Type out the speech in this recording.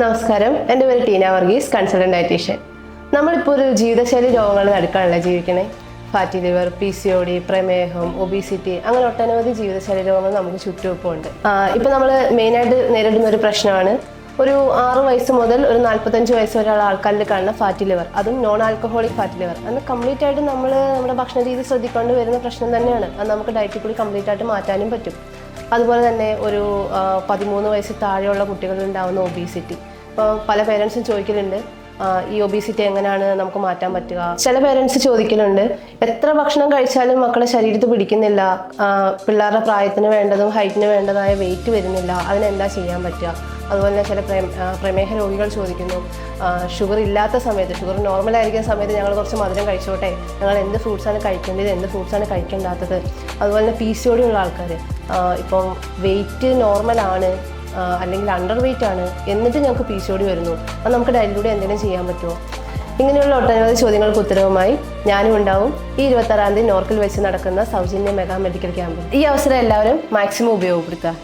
നമസ്കാരം, എൻ്റെ പേര് ടീന വർഗീസ്, കൺസൾട്ടന്റ് ഡയറ്റീഷ്യൻ. നമ്മളിപ്പോൾ ഒരു ജീവിതശൈലി രോഗങ്ങളുടെ നടുക്കാണല്ലോ ജീവിക്കണേ. ഫാറ്റി ലിവർ, PCOD, പ്രമേഹം, ഒബീസിറ്റി, അങ്ങനെ ഒട്ടനവധി ജീവിതശൈലി രോഗങ്ങൾ നമുക്ക് ചുറ്റുമൊപ്പമുണ്ട്. ഇപ്പോൾ നമ്മൾ മെയിനായിട്ട് നേരിടുന്ന ഒരു പ്രശ്നമാണ് ഒരു 6 വയസ്സ് മുതൽ ഒരു 45 വയസ്സ് വരെയുള്ള ആൾക്കാരിൽ കാണുന്ന ഫാറ്റി ലിവർ, അതും നോൺ ആൽക്കഹോളിക് ഫാറ്റി ലിവർ. അത് കംപ്ലീറ്റ് ആയിട്ട് നമ്മുടെ ഭക്ഷണ രീതി ശ്രദ്ധിക്കൊണ്ട് വരുന്ന പ്രശ്നം തന്നെയാണ്. അത് നമുക്ക് ഡയറ്റിൽ കൂടി കംപ്ലീറ്റ് ആയിട്ട് മാറ്റാനും പറ്റും. അതുപോലെ തന്നെ ഒരു 13 വയസ്സ് താഴെയുള്ള കുട്ടികളിൽ ഉണ്ടാകുന്ന ഒബീസിറ്റി. ഇപ്പോൾ പല പേരൻസും ചോദിക്കലുണ്ട്, ഈ ഒബീസിറ്റി എങ്ങനെയാണ് നമുക്ക് മാറ്റാൻ പറ്റുക. ചില പേരൻസ് ചോദിക്കലുണ്ട്, എത്ര ഭക്ഷണം കഴിച്ചാലും മക്കളെ ശരീരത്തിൽ പിടിക്കുന്നില്ല, പിള്ളേരുടെ പ്രായത്തിന് വേണ്ടതും ഹൈറ്റിന് വേണ്ടതായ വെയിറ്റ് വരുന്നില്ല, അതിനെന്താ ചെയ്യാൻ പറ്റുക. അതുപോലെ തന്നെ ചില പ്രമേഹ രോഗികൾ ചോദിക്കുന്നു, ഷുഗർ ഇല്ലാത്ത സമയത്ത്, ഷുഗർ നോർമൽ ആയിരിക്കുന്ന സമയത്ത് ഞങ്ങൾ കുറച്ച് മധുരം കഴിച്ചോട്ടെ, ഞങ്ങൾ എന്ത് ഫ്രൂട്ട്സാണ് കഴിക്കേണ്ടത്, എന്ത് ഫ്രൂട്ട്സാണ് കഴിക്കേണ്ടാത്തത്. അതുപോലെ തന്നെ PCOD ഉള്ള ആൾക്കാർ, ഇപ്പം വെയിറ്റ് നോർമലാണ് അല്ലെങ്കിൽ അണ്ടർ വെയിറ്റ് ആണ്, എന്നിട്ട് ഞങ്ങൾക്ക് PCOD വരുന്നു, അത് നമുക്ക് ഡയറ്റിലൂടെ എന്തെങ്കിലും ചെയ്യാൻ പറ്റുമോ? ഇങ്ങനെയുള്ള ഒട്ടനവധി ചോദ്യങ്ങൾക്ക് ഉത്തരവുമായി ഞാനും ഉണ്ടാവും ഈ 26-ാം തീയതി നോർക്കിൽ വെച്ച് നടക്കുന്ന സൗജന്യ മെഗാ മെഡിക്കൽ ക്യാമ്പിൽ. ഈ അവസരം എല്ലാവരും മാക്സിമം ഉപയോഗപ്പെടുത്തുക.